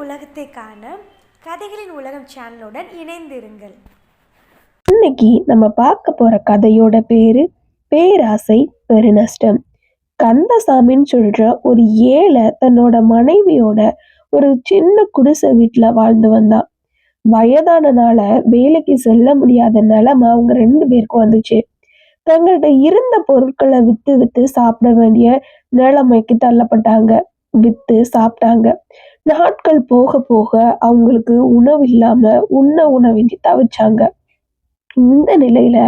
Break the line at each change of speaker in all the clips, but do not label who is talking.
உலகத்தை காண கதைகளின் உலகம் சேனலுடன் இணைந்திருங்கள்.
இன்னைக்கு நம்ம பார்க்க போற கதையோட பேரு பேராசை பெருநஷ்டம். கந்தசாமின்னு சொல்ற ஒரு ஏழை தன்னோட மனைவியோட ஒரு சின்ன குடிசை வீட்டுல வாழ்ந்து வந்தான். வயதானனால வேலைக்கு செல்ல முடியாத நிலைமை அவங்க 2 பேருக்கும் வந்துச்சு. தங்கள்கிட்ட இருந்த பொருட்களை வித்து வித்து சாப்பிட வேண்டிய நிலைமைக்கு தள்ளப்பட்டாங்க. வித்து சாப்பிட்டாங்க. நாட்கள் போக போக அவங்களுக்கு உணவு இல்லாம உணவின்றி தவிச்சாங்க. இந்த நிலையில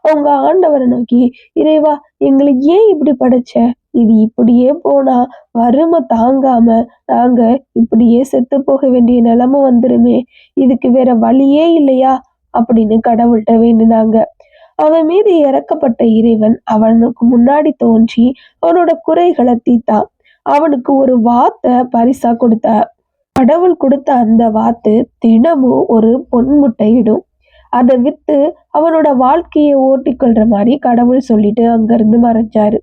அவங்க ஆண்டவரை நோக்கி, இறைவா, எங்களை ஏன் இப்படி படைச்ச? இது இப்படியே போனா வறுமை தாங்காம நாங்க இப்படியே செத்து போக வேண்டிய நிலைமை வந்துருமே, இதுக்கு வேற வழியே இல்லையா அப்படின்னு கடவுள்கிட்ட வேண்டினாங்க. அவன் மீது இறக்கப்பட்ட இறைவன் அவனுக்கு முன்னாடி தோன்றி அவனோட குறைகளை தீர்த்தான். அவனுக்கு ஒரு வாத்தை பரிசா கொடுத்தார். கடவுள் கொடுத்த அந்த வாத்து தினமும் ஒரு பொன்முட்டை இடும். அதை வித்து அவனோட வாழ்க்கையை ஓட்டிக்கொள்ற மாதிரி கடவுள் சொல்லிட்டு அங்கிருந்து மறைஞ்சாரு.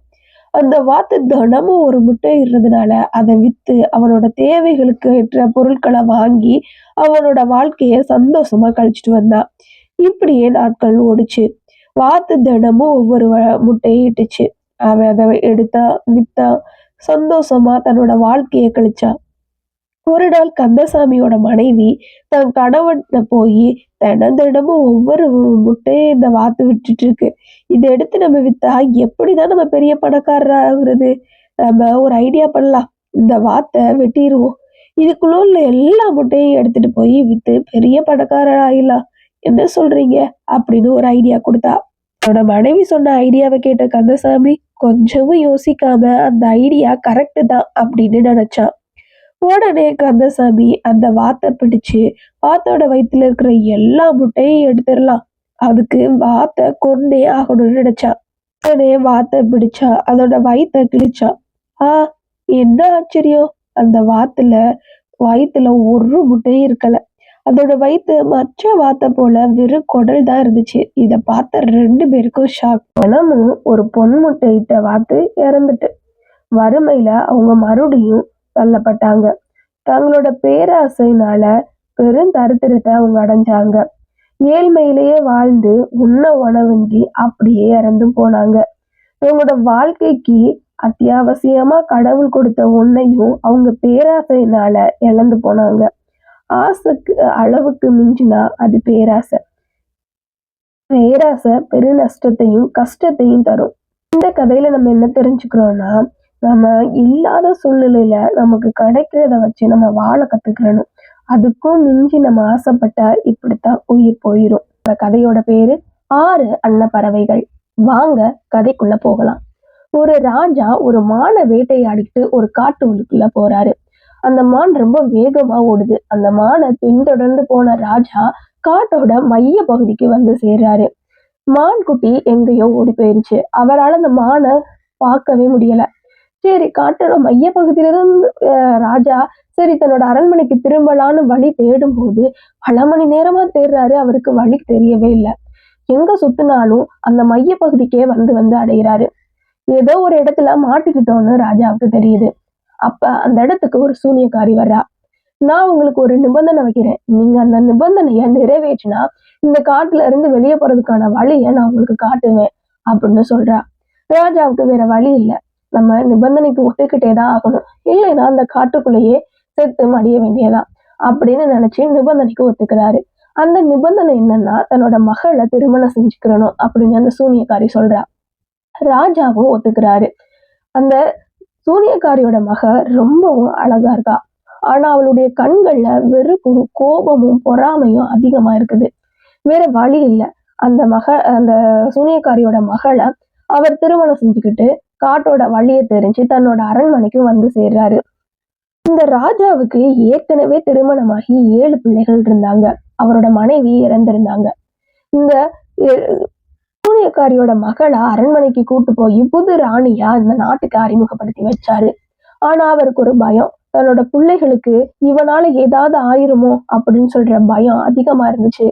அந்த வாத்து தினமும் ஒரு முட்டை இடுறதுனால அதை வித்து அவனோட தேவைகளுக்கு ஏற்ற பொருட்களை வாங்கி அவனோட வாழ்க்கைய சந்தோஷமா கழிச்சிட்டு வந்தான். இப்படியே நாட்கள் ஓடிச்சு. வாத்து தினமும் ஒவ்வொரு முட்டையை இட்டுச்சு. அவன் அதை எடுத்தான், வித்தான், சந்தோஷமா தன்னோட வாழ்க்கையை கழிச்சான். ஒரு நாள் கந்தசாமியோட மனைவி தன் கணவன்கிட்ட போய், தினமும் ஒவ்வொரு முட்டையை இந்த வாத்து விட்டுட்டு இருக்கு, இதை எடுத்து நம்ம வித்தா எப்படிதான் நம்ம பெரிய பணக்காரர் ஆகுறது? நம்ம ஒரு ஐடியா பண்ணலாம், இந்த வாத்தை வெட்டிடுவோம், இதுக்குள்ள உள்ள எல்லா முட்டையும் எடுத்துட்டு போய் வித்து பெரிய பணக்காரர் ஆயிடலாம், என்ன சொல்றீங்க அப்படின்னு ஒரு ஐடியா கொடுத்தா. அவனோட மனைவி சொன்ன ஐடியாவை கேட்ட கந்தசாமி கொஞ்சமும் யோசிக்காம அந்த ஐடியா கரெக்டு தான் அப்படின்னு நினைச்சான். உடனே கந்தசாமி அந்த வாத்தை பிடிச்சு வாத்தோட வயிற்றுல இருக்கிற எல்லா முட்டையும் எடுத்துடலாம், அதுக்கு வாத்தை கொண்டே ஆகணும்னு நினைச்சான். உடனே வாத்தை பிடிச்சா, அதோட வயிற்ற கிழிச்சான். என்ன ஆச்சரியம், அந்த வயிற்றுல ஒரு முட்டையும் இருக்கல. அதோட வயிற்று மற்ற வாத்தை போல வெறும் குடல் தான் இருந்துச்சு. இதை பார்த்த 2 பேருக்கும் ஷாக். பணமும் ஒரு பொன் முட்டையிட்ட வாத்து இறந்துட்டு வறுமையில அவங்க மறுபடியும் தள்ளப்பட்டாங்க. தங்களோட பேராசைனால பெரும் தரித்திரத்தை அவங்க அடைஞ்சாங்க. ஏழ்மையிலேயே வாழ்ந்து உணவின்றி அப்படியே இறந்து போனாங்க. இவங்களோட வாழ்க்கைக்கு அத்தியாவசியமா கடவுள் கொடுத்த ஒன்னையும் அவங்க பேராசைனால இழந்து போனாங்க. ஆசைக்கு அளவுக்கு மிஞ்சினா அது பேராசை. பேராசை பெரு நஷ்டத்தையும் கஷ்டத்தையும் தரும். இந்த கதையில நம்ம என்ன தெரிஞ்சுக்கிறோம்னா, நம்ம இல்லாத சூழ்நிலையில நமக்கு கிடைக்கிறத வச்சு நம்ம வாழ கத்துக்கிறணும். அதுக்கும் மிஞ்சி நம்ம ஆசைப்பட்டா இப்படித்தான் உயிர் போயிரும். இந்த கதையோட பேரு 6 அன்னப்பறவைகள். வாங்க கதைக்குள்ள போகலாம். ஒரு ராஜா ஒரு மானை வேட்டையாடிட்டு ஒரு காட்டு உள்ளுக்குள்ள போறாரு. அந்த மான் ரொம்ப வேகமா ஓடுது. அந்த மானை பின்தொடர்ந்து போன ராஜா காட்டோட மைய பகுதிக்கு வந்து சேர்றாரு. மான் குட்டி எங்கேயோ ஓடி போயிருச்சு. அவரால் அந்த மானை பார்க்கவே முடியல. சரி, காட்டோட மைய பகுதியிலிருந்து ராஜா சரி தன்னோட அரண்மனைக்கு திரும்பலான்னு வழி தேடும் போது பல மணி நேரமா தேடுறாரு. அவருக்கு வழி தெரியவே இல்லை. எங்க சுத்தினாலும் அந்த மைய பகுதிக்கே வந்து வந்து அடைகிறாரு. ஏதோ ஒரு இடத்துல மாட்டிக்கிட்டோன்னு ராஜாவுக்கு தெரியுது. அப்ப அந்த இடத்துக்கு ஒரு சூனியக்காரி வர்றா. நான் உங்களுக்கு ஒரு நிபந்தனை வைக்கிறேன், நீங்க அந்த நிபந்தனைய நிறைவேற்றினா இந்த காட்டுல இருந்து வெளியே போறதுக்கான வழியை நான் உங்களுக்கு காட்டுவேன் அப்படின்னு சொல்றா. ராஜாவுக்கு வேற வழி இல்லை, நம்ம நிபந்தனைக்கு ஒத்துக்கிட்டே தான் ஆகணும், இல்லைன்னா அந்த காட்டுக்குள்ளேயே செத்து மடிய வேண்டியதான் அப்படின்னு நினைச்சு நிபந்தனைக்கு ஒத்துக்கிறாரு. அந்த நிபந்தனை என்னன்னா, தன்னோட மகளை திருமணம் செஞ்சுக்கிறணும் அப்படின்னு அந்த சூனியக்காரி சொல்றா. ராஜாவும் ஒத்துக்கிறாரு. அந்த சூனியக்காரியோட மக ரொம்பவும் அழகா இருக்கா. ஆனா அவளுடைய கண்கள்ல வெறுப்பும் கோபமும் பொறாமையும் அதிகமா இருக்குது. வேற வழி இல்லை, அந்த சூனியக்காரியோட மகளை அவர் திருமணம் செஞ்சுக்கிட்டு காட்டோட வழியை தெரிஞ்சு தன்னோட அரண்மனைக்கு வந்து சேர்றாரு. இந்த ராஜாவுக்கு ஏற்கனவே திருமணமாகி 7 பிள்ளைகள் இருந்தாங்க. அவரோட மனைவி இறந்திருந்தாங்க. இந்த சூனியக்காரியோட மகளை அரண்மனைக்கு கூட்டு போய் புது ராணியா இந்த நாட்டுக்கு அறிமுகப்படுத்தி வச்சாரு. ஆனா அவருக்கு ஒரு பயம், தன்னோட பிள்ளைகளுக்கு இவனால ஏதாவது ஆயிருமோ அப்படின்னு சொல்ற பயம் அதிகமா இருந்துச்சு.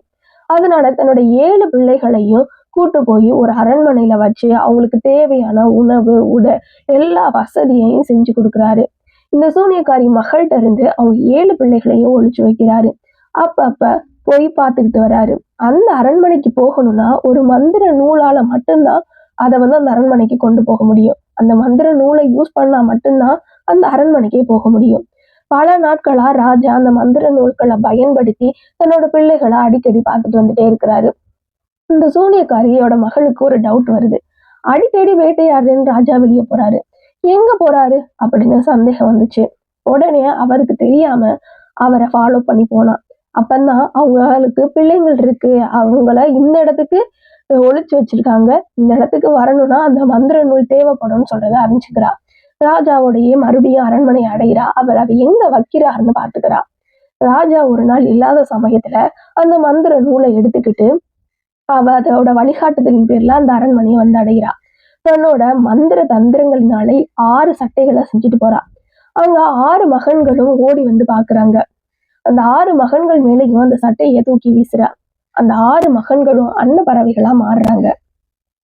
அதனால தன்னோட 7 பிள்ளைகளையும் கூட்டு போய் ஒரு அரண்மனையில வச்சு அவங்களுக்கு தேவையான உணவு, உடை, எல்லா வசதியையும் செஞ்சு கொடுக்குறாரு. இந்த சூனியக்காரி மகள்கிட்ட இருந்து அவங்க 7 பிள்ளைகளையும் ஒழிச்சு வைக்கிறாரு. அப்ப போய் பார்த்துக்கிட்டு வராரு. அந்த அரண்மனைக்கு போகணும்னா ஒரு மந்திர நூலால மட்டும்தான் அதை அந்த அரண்மனைக்கு கொண்டு போக முடியும். அந்த மந்திர நூலை யூஸ் பண்ணா மட்டும்தான் அந்த அரண்மனைக்கே போக முடியும். பல நாட்களா ராஜா அந்த மந்திர நூல்களை பயன்படுத்தி தன்னோட பிள்ளைகளை அடிக்கடி பார்த்துட்டு வந்துட்டே இருக்கிறாரு. இந்த சூனியக்காரியோட மகளுக்கு ஒரு டவுட் வருது. அடிக்கடி வேட்டையாடுறேன்னு ராஜா வெளியே போறாரு, எங்க போறாரு அப்படின்னு சந்தேகம் வந்துச்சு. உடனே அவருக்கு தெரியாம அவரை ஃபாலோ பண்ணி போனான். அப்பந்தான் அவங்களுக்கு பிள்ளைங்கள் இருக்கு, அவங்கள இந்த இடத்துக்கு ஒளிச்சு வச்சிருக்காங்க, இந்த இடத்துக்கு வரணும்னா அந்த மந்திர நூல் தேவைப்படும் சொல்றத அறிஞ்சுக்கிறா. ராஜாவோடையே மறுபடியும் அரண்மனை அடைகிறா. அவர் அதை எங்க வைக்கிறாருன்னு பாத்துக்கிறா. ராஜா ஒரு நாள் இல்லாத சமயத்துல அந்த மந்திர நூலை எடுத்துக்கிட்டு அவ அதோட வழிகாட்டுதலின் பேர்ல அந்த அரண்மனையை அடைகிறா. தன்னோட மந்திர தந்திரங்களினாலே 6 சட்டைகளை செஞ்சுட்டு போறா. அங்க 6 மகன்களும் ஓடி பாக்குறாங்க. அந்த 6 மகன்கள் மேலேயும் அந்த சட்டையை தூக்கி வீசுறா. அந்த 6 மகன்களும் அன்ன பறவைகளா மாறுறாங்க.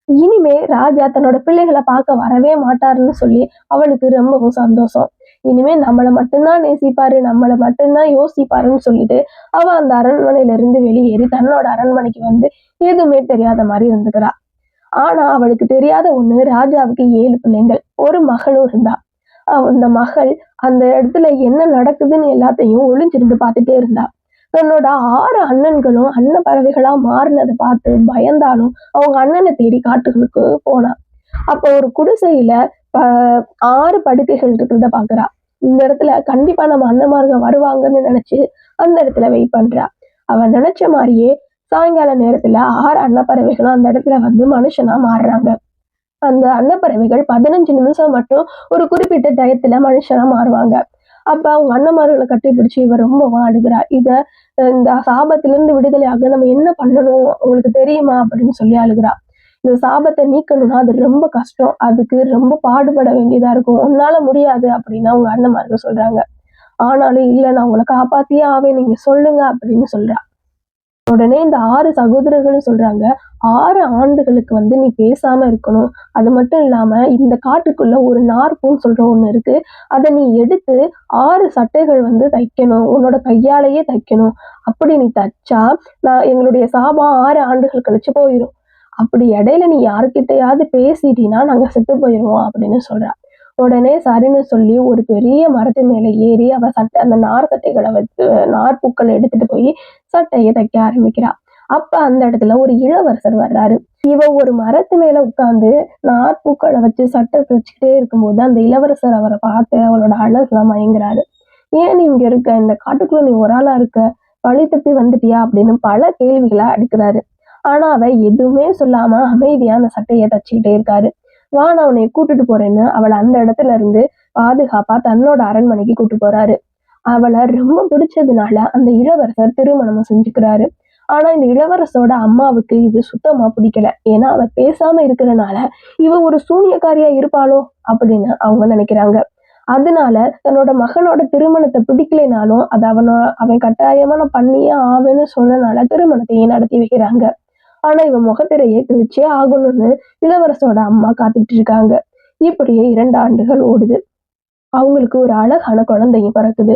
இனிமே ராஜா தன்னோட பிள்ளைகளை பார்க்க வரவே மாட்டாருன்னு சொல்லி அவளுக்கு ரொம்பவும் சந்தோஷம். இனிமே நம்மளை மட்டும்தான் நேசிப்பாரு, நம்மளை மட்டும்தான் யோசிப்பாருன்னு சொல்லிட்டு அவ அந்த அரண்மனையில இருந்து வெளியேறி தன்னோட அரண்மனைக்கு எதுவுமே தெரியாத மாதிரி இருந்துக்கிறா. ஆனா அவளுக்கு தெரியாத ஒண்ணு, ராஜாவுக்கு 7 பிள்ளைங்கள், ஒரு மகளும் இருந்தா. அந்த மகள் அந்த இடத்துல என்ன நடக்குதுன்னு எல்லாத்தையும் ஒளிஞ்சிருந்து பார்த்துட்டே இருந்தா. தன்னோட 6 அண்ணன்களும் அன்ன பறவைகளா மாறினதை பார்த்து பயந்தாலும் அவங்க அண்ணனை தேடி காட்டுகளுக்கு போனா. அப்ப ஒரு குடிசையில 6 படுக்கைகள் இருக்கிறத பாக்குறா. இந்த இடத்துல கண்டிப்பா நம்ம அண்ணன்மார்கள் வருவாங்கன்னு நினைச்சு அந்த இடத்துல வெயிட் பண்றா. அவன் நினைச்ச மாதிரியே சாயங்கால நேரத்துல 6 அன்னப்பறவைகளும் அந்த இடத்துல மனுஷனா மாறுறாங்க. அந்த அன்னப்பறவைகள் 15 நிமிஷம் மட்டும் ஒரு குறிப்பிட்ட டயத்துல மனுஷனா மாறுவாங்க. அப்ப அவங்க அண்ணன்மார்களை கட்டிப்பிடிச்சு இவ ரொம்பவும் அழுகிறா. இந்த சாபத்திலிருந்து விடுதலையாக நம்ம என்ன பண்ணணும் உங்களுக்கு தெரியுமா அப்படின்னு சொல்லி அழுகிறா. இந்த சாபத்தை நீக்கணும்னா அது ரொம்ப கஷ்டம், அதுக்கு ரொம்ப பாடுபட வேண்டியதா இருக்கும், உன்னால முடியாது அப்படின்னு அவங்க அண்ணன்மார்கள் சொல்றாங்க. ஆனாலும் இல்ல, நான் உங்களை காப்பாத்தியே ஆவே, நீங்க சொல்லுங்க அப்படின்னு சொல்றா. உடனே இந்த 6 சகோதரர்களும் சொல்றாங்க, 6 ஆண்டுகளுக்கு நீ பேசாம இருக்கணும். அது மட்டும் இல்லாம இந்த காட்டுக்குள்ள ஒரு நார்பூன்னு சொல்ற ஒண்ணு இருக்கு, அதை நீ எடுத்து 6 சட்டைகள் தைக்கணும், உன்னோட கையாலேயே தைக்கணும். அப்படி நீ தச்சா எங்களுடைய சாபம் 6 ஆண்டுகள் கழிச்சு போயிடும். அப்படி இடையில நீ யாருக்கிட்டையாவது பேசிட்டீன்னா நாங்க செத்து போயிடுவோம் அப்படின்னு சொல்றா. உடனே சரின்னு சொல்லி ஒரு பெரிய மரத்து மேல ஏறி அவ அந்த நார் சட்டைகளை நார் பூக்களை எடுத்துட்டு போய் சட்டையை தைக்க ஆரம்பிக்கிறா. அப்ப அந்த இடத்துல ஒரு இளவரசர் வர்றாரு. இவ ஒரு மரத்து மேல உட்கார்ந்து நார் பூக்களை வச்சு சட்டை தைச்சுக்கிட்டே இருக்கும்போது அந்த இளவரசர் அவரை பார்த்து அவளோட அழகுல மயங்குறாரு. ஏன் நீ இங்க இருக்க, இந்த காட்டுக்குள்ள நீ ஒரு ஆளா இருக்க, வழி தப்பி வந்துட்டியா அப்படின்னு பல கேள்விகளை அடிக்கிறாரு. ஆனா அவ எதுவுமே சொல்லாம அமைதியா அந்த சட்டையை தச்சுக்கிட்டே இருக்காரு. வா, நான் உன்னை கூட்டிட்டு போறேன்னு அவளை அந்த இடத்துல இருந்து பாதுகாப்பா தன்னோட அரண்மனைக்கு கூட்டு போறாரு. அவளை ரொம்ப பிடிச்சதுனால அந்த இளவரசர் திருமணம் செஞ்சுக்கிறாரு. ஆனா இந்த இளவரசோட அம்மாவுக்கு இது சுத்தமா பிடிக்கல. ஏன்னா அவ பேசாம இருக்கிறனால இவ ஒரு சூனியக்காரியா இருப்பாளோ அப்படின்னு அவங்க நினைக்கிறாங்க. அதனால தன்னோட மகனோட திருமணத்தை பிடிக்கலைனாலும் அது அவன் கட்டாயமா நான் பண்ணியே ஆவேன்னு சொன்னனால திருமணத்தையும் நடத்தி வைக்கிறாங்க. ஆனா இவன் முகத்திரையை கிழிச்சே ஆகணும்னு இளவரசோட அம்மா காத்துட்டு இருக்காங்க. இப்படியே 2 ஆண்டுகள் ஓடுது. அவங்களுக்கு ஒரு அழகான குழந்தையும் பிறக்குது.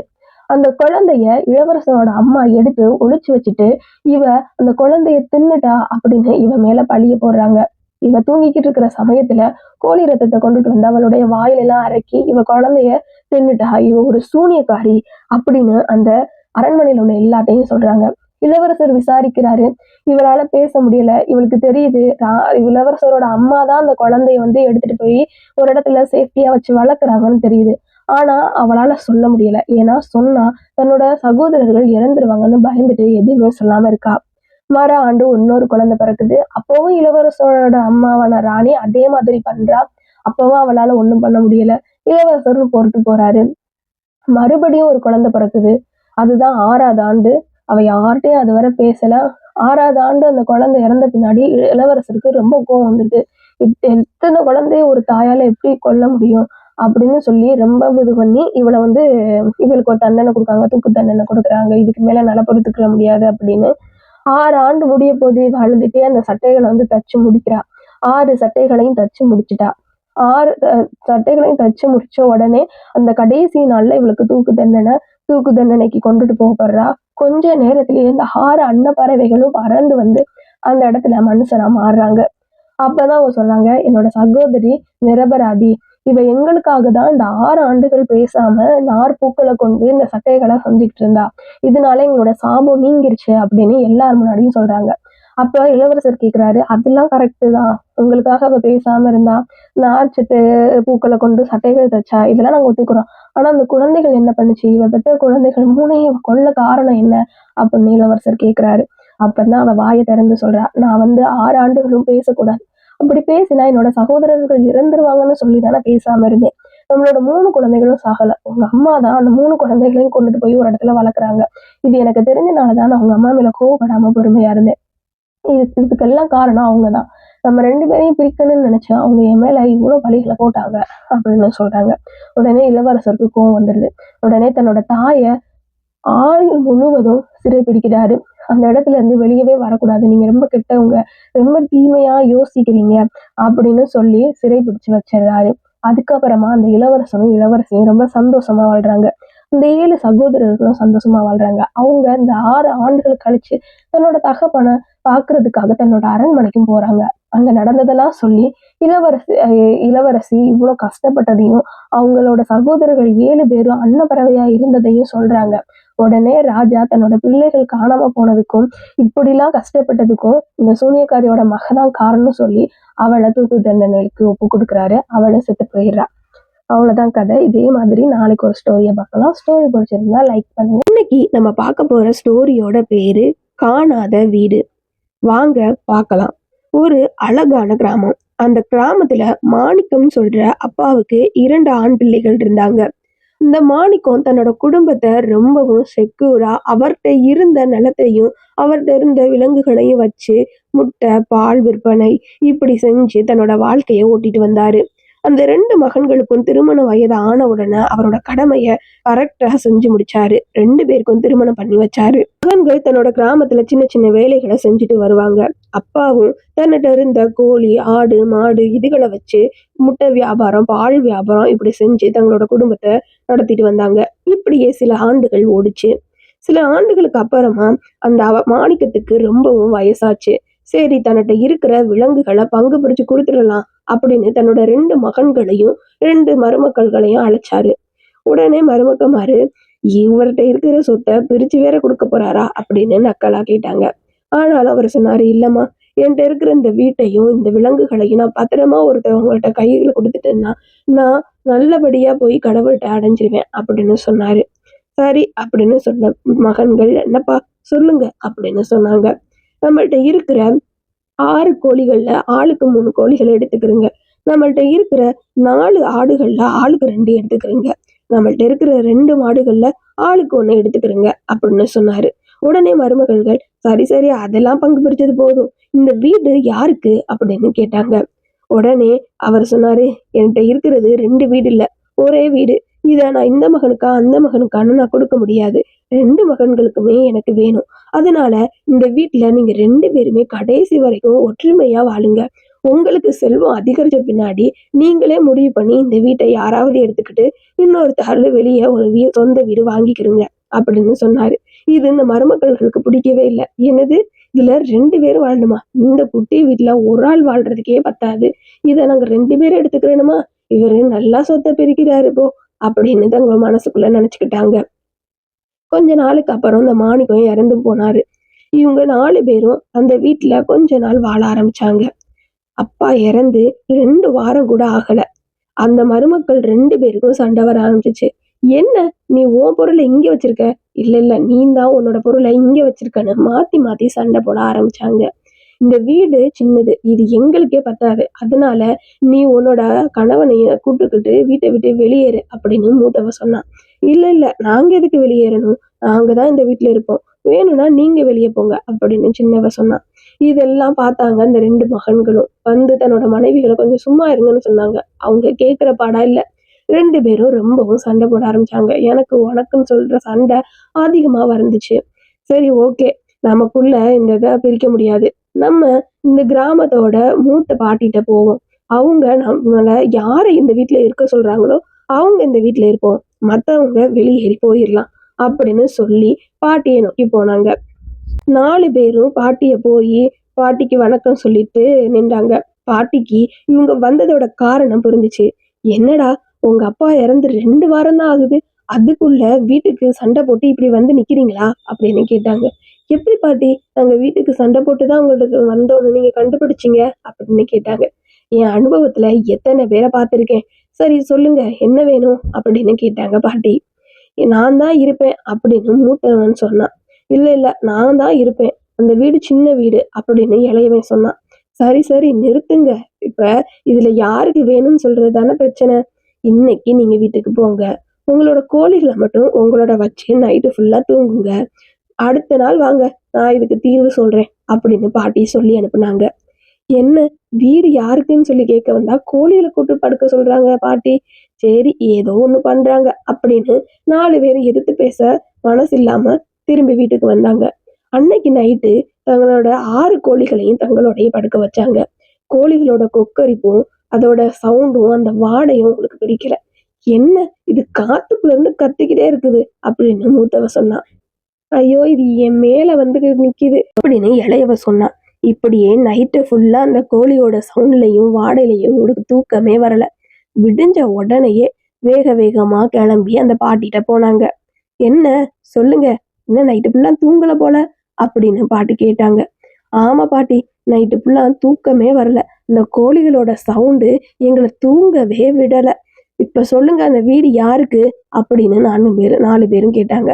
அந்த குழந்தைய இளவரசனோட அம்மா எடுத்து ஒளிச்சு வச்சுட்டு இவ அந்த குழந்தைய தின்னுட்டா அப்படின்னு இவ மேல பழிய போடுறாங்க. இவ தூங்கிக்கிட்டு இருக்கிற சமயத்துல கோழி ரத்தத்தை கொண்டுட்டு அவளுடைய வாயிலெல்லாம் அரைக்கி இவ குழந்தைய தின்னுட்டா, இவ ஒரு சூனியக்காரி அப்படின்னு அந்த அரண்மனையில உள்ள எல்லாத்தையும் சொல்றாங்க. இளவரசர் விசாரிக்கிறாரு. இவரால பேச முடியல. இவளுக்கு தெரியுது இளவரசரோட அம்மா தான் அந்த குழந்தைய எடுத்துட்டு போய் ஒரு இடத்துல சேஃப்டியா வச்சு வளர்க்குறாங்கன்னு தெரியுது. ஆனா அவளால சொல்ல முடியல. ஏன்னா சொன்னா தன்னோட சகோதரர்கள் இறந்துருவாங்கன்னு பயந்துட்டு எதுவுமே சொல்லாம இருக்கா. மறு ஆண்டு இன்னொரு குழந்தை பிறக்குது. அப்பவும் இளவரசரோட அம்மாவான ராணி அதே மாதிரி பண்றா. அப்பவும் அவளால ஒண்ணும் பண்ண முடியல. இளவரசரும் பொறுத்து போறாரு. மறுபடியும் ஒரு குழந்தை பிறக்குது. அதுதான் 6வது ஆண்டு. அவ யார்கிட்டையும் அதுவரை பேசல. 6வது ஆண்டு அந்த குழந்தை இறந்த பின்னாடி இளவரசருக்கு ரொம்ப கோவம் வந்துட்டு, எத்தனை குழந்தைய ஒரு தாயால எப்படி கொல்ல முடியும் அப்படின்னு சொல்லி ரொம்ப இது பண்ணி இவளை இவளுக்கு ஒரு தண்டனை கொடுக்காங்க, தூக்கு தண்டனை கொடுக்குறாங்க. இதுக்கு மேல நல பொறுத்துக்க முடியாது அப்படின்னு 6 ஆண்டு முடிய போது இவ அழுதுட்டே அந்த சட்டைகளை தச்சு முடிக்கிறா. 6 சட்டைகளையும் தச்சு முடிச்சுட்டா. சட்டைகளையும் தச்சு முடிச்ச உடனே அந்த கடைசி நாள்ல இவளுக்கு தூக்கு தண்டனைக்கு கொண்டுட்டு போகப்படுறா. கொஞ்ச நேரத்திலேயே இந்த 6 அன்னப்பறவைகளும் பறந்து வந்து அந்த இடத்துல மனுஷனா மாறுறாங்க. அப்பதான் அவங்க சொன்னாங்க, என்னோட சகோதரி நிரபராதி. இவ எங்களுக்காக தான் இந்த 6 ஆண்டுகள் பேசாம நார்பூக்களை கொண்டு இந்த சட்டைகளை செஞ்சுக்கிட்டு இருந்தா. இதனால எங்களோட சாபம் நீங்கிருச்சு அப்படின்னு எல்லார் முன்னாடியும் சொல்றாங்க. அப்ப இளவரசர் கேக்குறாரு, அதெல்லாம் கரெக்டு தான். உங்களுக்காக அவ பேசாம இருந்தா, நார் சட்டு பூக்களை கொண்டு சட்டைகள் தச்சா, இதெல்லாம் நாங்க ஒத்துக்கிறோம். ஆனா அந்த குழந்தைகள் என்ன பண்ணுச்சு? இவ பெற்ற குழந்தைகள் 3ஐயும் கொல்ல காரணம் என்ன அப்படின்னு இளவரசர் கேக்குறாரு. அப்பதான் அவ வாயை திறந்து சொல்றா, நான் 6 ஆண்டுகளும் பேசக்கூடாது. அப்படி பேசினா என்னோட சகோதரர்கள் இறந்துருவாங்கன்னு சொல்லி தானே பேசாம இருந்தேன். நம்மளோட 3 குழந்தைகளும் சாகல. உங்க அம்மா தான் அந்த 3 குழந்தைகளையும் கொண்டுட்டு போய் ஒரு இடத்துல வளர்க்குறாங்க. இது எனக்கு தெரிஞ்சனாலதான் நான் உங்க அம்மா மேல கோவப்படாம பொறுமையா இருந்தேன். இதுக்கெல்லாம் காரணம் அவங்கதான். நம்ம 2 பேரையும் பிரிக்கணும்னு நினைச்சா அவங்க என் மேல இவ்வளவு பழிகளை போட்டாங்க அப்படின்னு சொல்றாங்க. உடனே இளவரசருக்கு கோவம் வந்துடுது. உடனே தன்னோட தாயை ஆயுள் முழுவதும் சிறை பிடிக்கிறாரு. அந்த இடத்துல இருந்து வெளியவே வரக்கூடாது. நீங்க ரொம்ப கெட்டவங்க, ரொம்ப தீமையா யோசிக்கிறீங்க அப்படின்னு சொல்லி சிறை பிடிச்சு வச்சிடுறாரு. அதுக்கப்புறமா அந்த இளவரசனும் இளவரசியும் ரொம்ப சந்தோஷமா வாழ்றாங்க. இந்த 7 சகோதரர்களும் சந்தோஷமா வாழ்றாங்க. அவங்க இந்த 6 ஆண்டுகள் கழிச்சு தன்னோட தகப்பனை பாக்குறதுக்காக தன்னோட அரண்மனைக்கும் போறாங்க. அங்க நடந்ததெல்லாம் சொல்லி இளவரசி இவ்வளவு கஷ்டப்பட்டதையும் அவங்களோட சகோதரர்கள் 7 பேரும் அன்னப்பறவையா இருந்ததையும் சொல்றாங்க. உடனே ராஜா தன்னோட பிள்ளைகள் காணாம போனதுக்கும் இப்படிலாம் கஷ்டப்பட்டதுக்கும் இந்த சூனியக்காரியோட மகதான் காரணம்னு சொல்லி அவளை தூக்கு தண்டனைக்கு ஒப்பு கொடுக்குறாரு. அவளும் செத்து போயிடுறா. அவ்வளவுதான் கதை. இதே மாதிரி நாளைக்கு ஒரு ஸ்டோரியை பார்க்கலாம். ஸ்டோரி பிடிச்சிருந்தா லைக் பண்ணுங்க. இன்னைக்கு நம்ம பார்க்க போற ஸ்டோரியோட பேரு காணாத வீடு. வாங்க பார்க்கலாம். ஒரு அழகான கிராமம். அந்த கிராமத்துல மாணிக்கம் சொல்ற அப்பாவுக்கு 2 ஆண் பிள்ளைகள் இருந்தாங்க. இந்த மாணிக்கம் தன்னோட குடும்பத்தை ரொம்பவும் செக்யூரா அவர்கிட்ட இருந்த நிலத்தையும் அவர்கிட்ட இருந்த விலங்குகளையும் வச்சு முட்டை, பால் விற்பனை இப்படி செஞ்சு தன்னோட வாழ்க்கையை ஓட்டிட்டு வந்தாரு. அந்த 2 மகன்களுக்கும் திருமண வயது ஆன உடனே அவரோட கடமைய கரெக்டா செஞ்சு முடிச்சாரு. 2 பேருக்கும் திருமணம் பண்ணி வச்சாரு. மகன்கள் தன்னோட கிராமத்துல சின்ன சின்ன வேலைகளை செஞ்சுட்டு வருவாங்க. அப்பாவும் தன்னிட்ட இருந்த கோழி, ஆடு, மாடு இதுகளை வச்சு முட்டை வியாபாரம், பால் வியாபாரம் இப்படி செஞ்சு தங்களோட குடும்பத்தை நடத்திட்டு வந்தாங்க. இப்படியே சில ஆண்டுகள் ஓடுச்சு. சில ஆண்டுகளுக்கு அப்புறமா அந்த மாணிக்கத்துக்கு ரொம்பவும் வயசாச்சு. சரி, தன்னிட்ட இருக்கிற விலங்குகளை பங்கு பிரிச்சு கொடுத்துடலாம் அப்படின்னு தன்னோட 2 மகன்களையும் 2 மருமக்கள்களையும் அழைச்சாரு. உடனே மருமக்கமாரு, இவர்கிட்ட இருக்கிற சொத்தை பிரிச்சு வேற கொடுக்க போறாரா அப்படின்னு நக்கலா கேட்டாங்க. ஆனாலும் அவர் சொன்னாரு, இல்லம்மா, என்கிட்ட இருக்கிற இந்த வீட்டையும் இந்த விலங்குகளையும் நான் பத்திரமா ஒருத்தவங்கள்ட்ட கையில கொடுத்துட்டேன்னா நான் நல்லபடியா போய் கடவுள்கிட்ட அடைஞ்சிருவேன் அப்படின்னு சொன்னாரு. சரி அப்படின்னு சொன்ன மகன்கள், என்னப்பா சொல்லுங்க அப்படின்னு சொன்னாங்க. நம்மள்ட்ட இருக்கிற 6 கோழிகள்ல ஆளுக்கு 3 கோழிகளை எடுத்துக்கிறோங்க. நம்மள்ட்ட இருக்கிற 4 ஆடுகள்ல ஆளுக்கு 2 எடுத்துக்கிறோங்க. நம்மள்ட்ட இருக்கிற 2 மாடுகள்ல ஆளுக்கு 1 எடுத்துக்கிறோங்க அப்படின்னு சொன்னாரு. உடனே மருமகள்கள், சரி சரி, அதெல்லாம் பங்கு பிரிச்சது போதும், இந்த வீடு யாருக்கு அப்படின்னு கேட்டாங்க. உடனே அவர் சொன்னாரு, என்கிட்ட இருக்கிறது 2 வீடு இல்ல, ஒரே வீடு. இத நான் இந்த மகனுக்கா அந்த மகனுக்கான்னு நான் கொடுக்க முடியாது. 2 மகன்களுக்குமே எனக்கு வேணும். அதனால இந்த வீட்டுல நீங்க 2 பேருமே கடைசி வரைக்கும் ஒற்றுமையா வாழுங்க. உங்களுக்கு செல்வம் அதிகரிச்ச பின்னாடி நீங்களே முடிவு பண்ணி இந்த வீட்டை யாராவது எடுத்துக்கிட்டு இன்னொருத்தர் வெளியே ஒரு சொந்த வீடு வாங்கிக்கிறீங்க அப்படின்னு சொன்னாரு. இது இந்த மருமக்களுக்கு பிடிக்கவே இல்லை. என்னது, இதுல 2 பேரும் வாழணுமா? இந்த குட்டி வீட்டுல ஒரு ஆள் வாழ்றதுக்கே பத்தாது, இதை நாங்க 2 பேரும் எடுத்துக்கிறோமா? இவரு நல்லா சொத்தை பிரிக்கிறாரு போ அப்படின்னு தங்க மனசுக்குள்ள நினைச்சுக்கிட்டாங்க. கொஞ்ச நாளுக்கு அப்புறம் இந்த மாணிக்கம் இறந்து போனாரு. இவங்க 4 பேரும் அந்த வீட்டுல கொஞ்ச நாள் வாழ ஆரம்பிச்சாங்க. அப்பா இறந்து 2 வாரம் கூட ஆகல. அந்த மருமக்கள் 2 பேருக்கும் சண்டை வர ஆரம்பிச்சிச்சு. என்ன, நீ உன் பொருளை இங்க வச்சிருக்க, இல்ல நீ தான் உன்னோட பொருளை இங்க வச்சிருக்கன்னு மாத்தி மாத்தி சண்டை போட ஆரம்பிச்சாங்க. இந்த வீடு சின்னது, இது எங்களுக்கே பத்தாது, அதனால நீ உன்னோட கணவனைய கூட்டுக்கிட்டு வீட்டை விட்டு வெளியேறு அப்படின்னு மூத்தவ சொன்னான். இல்ல நாங்க எதுக்கு வெளியேறணும், நாங்க தான் இந்த வீட்டுல இருப்போம், வேணும்னா நீங்க வெளியே போங்க அப்படின்னு சின்னவ சொன்னான். இதெல்லாம் பார்த்தாங்க அந்த 2 மகன்களும். தன்னோட மனைவிகளை கொஞ்சம் சும்மா இருங்கன்னு சொன்னாங்க. அவங்க கேட்கிற பாடா இல்ல. 2 பேரும் ரொம்பவும் சண்டை போட ஆரம்பிச்சாங்க. எனக்கு உனக்குன்னு சொல்ற சண்டை அதிகமா வந்துச்சு. சரி, ஓகே, நமக்குள்ள இந்த இதை பிரிக்க முடியாது. நம்ம இந்த கிராமத்தோட மூத்த பாட்டிகிட்ட போவோம். அவங்க நம்மள யாரை இந்த வீட்டுல இருக்க சொல்றாங்களோ அவங்க இந்த வீட்டுல இருப்போம், மத்தவங்க வெளியேறி போயிடலாம் அப்படின்னு சொல்லி பாட்டியை நோக்கி போனாங்க. 4 பேரும் பாட்டிய போய் பாட்டிக்கு வணக்கம் சொல்லிட்டு நின்றாங்க. பாட்டிக்கு இவங்க வந்ததோட காரணம் புரிஞ்சுச்சு. என்னடா, உங்க அப்பா இறந்து 2 வாரம் தான் ஆகுது, அதுக்குள்ள வீட்டுக்கு சண்டை போட்டு இப்படி வந்து நிக்கிறீங்களா அப்படின்னு கேட்டாங்க. எப்படி பாட்டி, நாங்க வீட்டுக்கு சண்டை போட்டு தான் உங்கள்ட்ட வந்தோன்னு நீங்க கண்டுபிடிச்சீங்க அப்படின்னு கேட்டாங்க. என் அனுபவத்துல எத்தனை பேரை பார்த்திருக்கேன். சரி சொல்லுங்க, என்ன வேணும் அப்படின்னு கேட்டாங்க பாட்டி. நான் தான் இருப்பேன் அப்படின்னு மூத்தவன் சொன்னான். இல்ல இல்ல, நான் தான் இருப்பேன், அந்த வீடு சின்ன வீடு அப்படின்னு இளையவன் சொன்னான். சரி சரி நிறுத்துங்க, இப்ப இதுல யாருக்கு வேணும்னு சொல்றது தானே பிரச்சனை. இன்னைக்கு நீங்க வீட்டுக்கு போங்க, உங்களோட கோழிகளை மட்டும் உங்களோட வச்சு நைட்டு ஃபுல்லா தூங்குங்க, அடுத்த நாள் வாங்க, நான் இதுக்கு தீர்வு சொல்றேன் அப்படின்னு பாட்டி சொல்லி அனுப்புனாங்க. என்ன, வீடு யாருக்குன்னு சொல்லி கேட்க வந்தா கோழிகளை கூட்டு படுக்க சொல்றாங்க பாட்டி. சரி, ஏதோ ஒண்ணு பண்றாங்க அப்படின்னு 4 பேர் எதிர்த்து பேச மனசு இல்லாம திரும்பி வீட்டுக்கு வந்தாங்க. அன்னைக்கு நைட்டு தங்களோட 6 கோழிகளையும் தங்களோடய படுக்க வச்சாங்க. கோழிகளோட கொக்கரிப்பும் அதோட சவுண்டும் அந்த வாடையும் உங்களுக்கு பிடிக்கல. என்ன, இது காத்துக்குள்ள இருந்து கத்திக்கிட்டே இருக்குது அப்படின்னு மூத்தவ சொன்னா. ஐயோ, இது என் மேல வந்து நிக்குது அப்படின்னு இளையவ சொன்னா. இப்படியே நைட்டு ஃபுல்லா அந்த கோழியோட சவுண்ட்லையும் வாடையிலையும் உங்களுக்கு தூக்கமே வரல. விடிஞ்ச உடனேயே வேக வேகமா கிளம்பி அந்த பாட்டிகிட்ட போனாங்க. என்ன, சொல்லுங்க, என்ன நைட்டு ஃபுல்லா தூங்கல போல அப்படின்னு பாட்டி கேட்டாங்க. ஆமா பாட்டி, நைட்டு ஃபுல்லா தூக்கமே வரல, இந்த கோழிகளோட சவுண்டு எங்களை தூங்கவே விடல. இப்ப சொல்லுங்க, அந்த வீடு யாருக்கு அப்படின்னு 4 பேரும் கேட்டாங்க.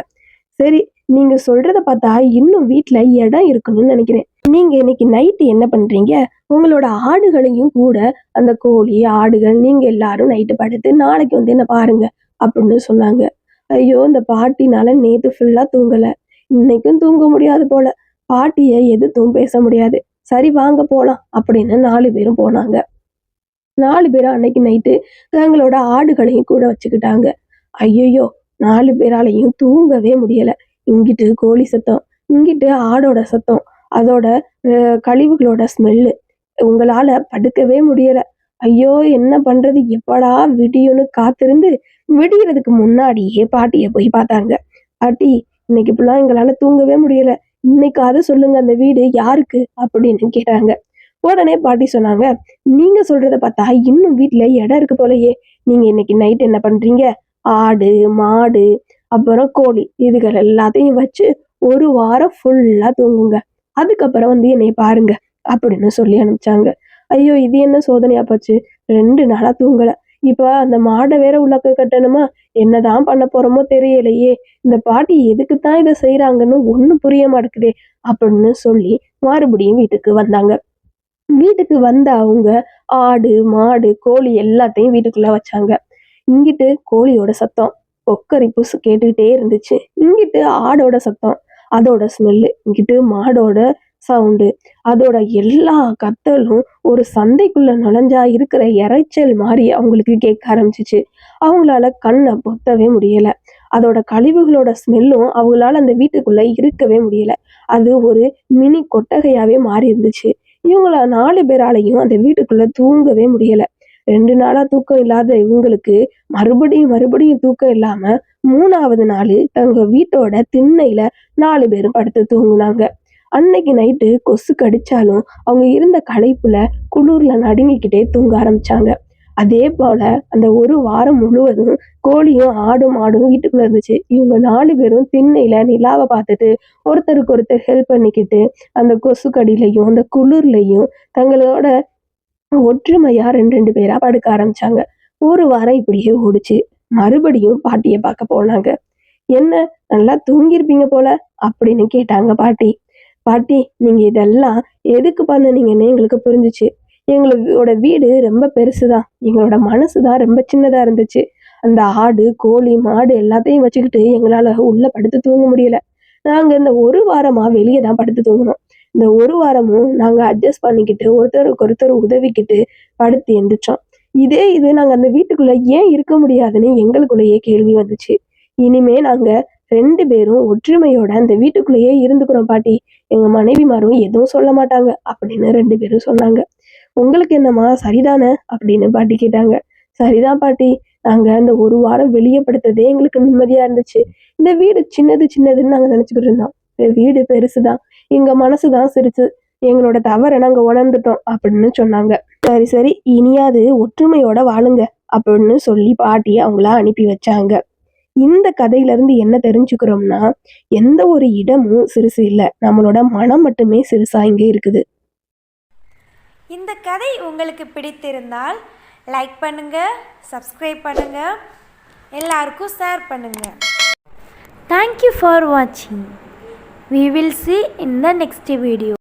சரி, நீங்க சொல்றத பார்த்தா இன்னும் வீட்ல இடம் இருக்குன்னு நினைக்கிறேன். நீங்க இன்னைக்கு நைட்டு என்ன பண்றீங்க, உங்களோட ஆடுகளையும் கூட, அந்த கோழி ஆடுகள் நீங்க எல்லாரும் நைட்டு படுத்து நாளைக்கு வந்து என்ன பாருங்க அப்படின்னு சொன்னாங்க. ஐயோ, இந்த பாட்டினால நேத்து ஃபுல்லா தூங்கல, இன்னைக்கும் தூங்க முடியாது போல, பாட்டிய எதுவும் பேச முடியாது, சரி வாங்க போலாம் அப்படின்னு 4 பேரும் போனாங்க. 4 பேரும் அன்னைக்கு நைட்டு தங்களோட ஆடுகளையும் கூட வச்சுக்கிட்டாங்க. ஐயையோ, 4 பேராலையும் தூங்கவே முடியல. இங்கிட்டு கோழி சத்தம், இங்கிட்டு ஆடோட சத்தம், அதோட கழிவுகளோட ஸ்மெல்லு, உங்களால படுக்கவே முடியல. ஐயோ, என்ன பண்றது, எப்படா விடியும்னு காத்திருந்து விடியறதுக்கு முன்னாடியே பாட்டிய போய் பார்த்தாங்க. பாட்டி, இன்னைக்கு ஃபுல்லா எங்களால தூங்கவே முடியல, இன்னைக்காவது சொல்லுங்க அந்த வீடு யாருக்கு அப்படின்னு கேட்டாங்க. உடனே பாட்டி சொன்னாங்க, நீங்க சொல்றத பார்த்தா இன்னும் வீட்டுல இடம் இருக்கு போலயே. நீங்க இன்னைக்கு நைட் என்ன பண்றீங்க, ஆடு மாடு அப்புறம் கோழி இதுகள் எல்லாத்தையும் வச்சு 1 வாரம் ஃபுல்லா தூங்குங்க, அதுக்கப்புறம் வந்து என்னை பாருங்க அப்படின்னு சொல்லி அனுப்பிச்சாங்க. ஐயோ, இது என்ன சோதனையா போச்சு, 2 நாளா தூங்கல, இப்ப அந்த மாடை வேற உள்ளக்க கட்டணுமா, என்னதான் பண்ண போறோமோ தெரியலையே, இந்த பாட்டி எதுக்குத்தான் இதை செய்யறாங்கன்னு ஒண்ணும் புரிய மாட்டேங்குதே அப்படின்னு சொல்லி மறுபடியும் வீட்டுக்கு வந்தாங்க. வீட்டுக்கு வந்த அவங்க ஆடு மாடு கோழி எல்லாத்தையும் வீட்டுக்குள்ள வச்சாங்க. இங்கிட்டு கோழியோட சத்தம் கொக்கரிப்பு கேட்டுக்கிட்டே இருந்துச்சு, இங்கிட்டு ஆடோட சத்தம் அதோட ஸ்மெல்லு, இங்கிட்டு மாடோட சவுண்டு, அதோட எல்லா கத்தலும் ஒரு சந்தைக்குள்ள நுழைஞ்சா இருக்கிற இறைச்சல் மாதிரி அவங்களுக்கு கேட்க ஆரம்பிச்சிச்சு. அவங்களால கண்ணை பொத்தவே முடியல. அதோட கழிவுகளோட ஸ்மெல்லும் அவங்களால அந்த வீட்டுக்குள்ள இருக்கவே முடியல. அது ஒரு மினி கொட்டகையாவே மாறி இருந்துச்சு. இவங்கள 4 பேராலையும் அந்த வீட்டுக்குள்ள தூங்கவே முடியல. 2 நாளா தூக்கம் இல்லாத இவங்களுக்கு மறுபடியும் மறுபடியும் தூக்கம் இல்லாம 3வது நாள் தங்க வீட்டோட திண்ணையில 4 பேரும் படுத்து தூங்குனாங்க. அன்னைக்கு நைட்டு கொசு கடிச்சாலும் அவங்க இருந்த களைப்புல குளிர்ல நடுங்கிக்கிட்டே தூங்க ஆரம்பிச்சாங்க. அதே போல அந்த 1 வாரம் முழுவதும் கோழியும் ஆடும் மாடும் வீட்டுக்குள்ள இருந்துச்சு. இவங்க 4 பேரும் திண்ணையில நிலாவை பார்த்துட்டு ஒருத்தருக்கு ஒருத்தர் ஹெல்ப் பண்ணிக்கிட்டு அந்த கொசு கடியிலையும் அந்த குளிர்லையும் தங்களோட ஒற்றுமையா 2 பேரா படுக்க ஆரம்பிச்சாங்க. 1 வாரம் இப்படியே ஓடுச்சு. மறுபடியும் பாட்டிய பார்க்க போனாங்க. என்ன, நல்லா தூங்கியிருப்பீங்க போல அப்படின்னு கேட்டாங்க பாட்டி. பாட்டி, நீங்க இதெல்லாம் எதுக்கு பண்ணுனீங்கன்னு எங்களுக்கு புரிஞ்சுச்சு. எங்களோட வீடு ரொம்ப பெருசுதான், எங்களோட மனசுதான் ரொம்ப சின்னதா இருந்துச்சு. அந்த ஆடு கோழி மாடு எல்லாத்தையும் வச்சுக்கிட்டு எங்களால உள்ள படுத்து தூங்க முடியல. நாங்க இந்த 1 வாரமா வெளியே தான் படுத்து தூங்கினோம். இந்த 1 வாரமும் நாங்க அட்ஜஸ்ட் பண்ணிக்கிட்டு ஒருத்தருக்கு ஒருத்தர் உதவிக்கிட்டு படுத்து எந்திரிச்சோம். இதே இது நாங்க அந்த வீட்டுக்குள்ள ஏன் இருக்க முடியாதுன்னு எங்களுக்குள்ளேயே கேள்வி வந்துச்சு. இனிமே நாங்க 2 பேரும் ஒற்றுமையோட அந்த வீட்டுக்குள்ளேயே இருந்துக்கிறோம் பாட்டி, எங்க மனைவிமாரும் எதுவும் சொல்ல மாட்டாங்க அப்படின்னு 2 பேரும் சொன்னாங்க. உங்களுக்கு என்னம்மா சரிதானே அப்படின்னு பாட்டி கேட்டாங்க. சரிதான் பாட்டி, நாங்கள் இந்த ஒரு வாரம் வெளியே படுத்ததே எங்களுக்கு நிம்மதியாக இருந்துச்சு. இந்த வீடு சின்னதுன்னு நாங்கள் நினச்சிக்கிட்டு இருந்தோம். இந்த வீடு பெருசு தான், எங்கள் மனசு தான் சிரிச்சு, எங்களோட தவறை நாங்கள் உணர்ந்துட்டோம் அப்படின்னு சொன்னாங்க. சரி சரி, இனியாவது ஒற்றுமையோட வாழுங்க அப்படின்னு சொல்லி பாட்டி அவங்கள அனுப்பி வச்சாங்க. இந்த கதையிலிருந்து என்ன தெரிஞ்சுக்கிறோம்னா, எந்த ஒரு இடமும் சிறுசு இல்லை, நம்மளோட மனம் மட்டுமே சிறுசா இங்கே இருக்குது.
இந்த கதை உங்களுக்கு பிடித்திருந்தால் லைக் பண்ணுங்கள், சப்ஸ்கிரைப் பண்ணுங்கள், எல்லாருக்கும் ஷேர் பண்ணுங்கள். தேங்க்யூ ஃபார் வாட்சிங். We will see in the next video.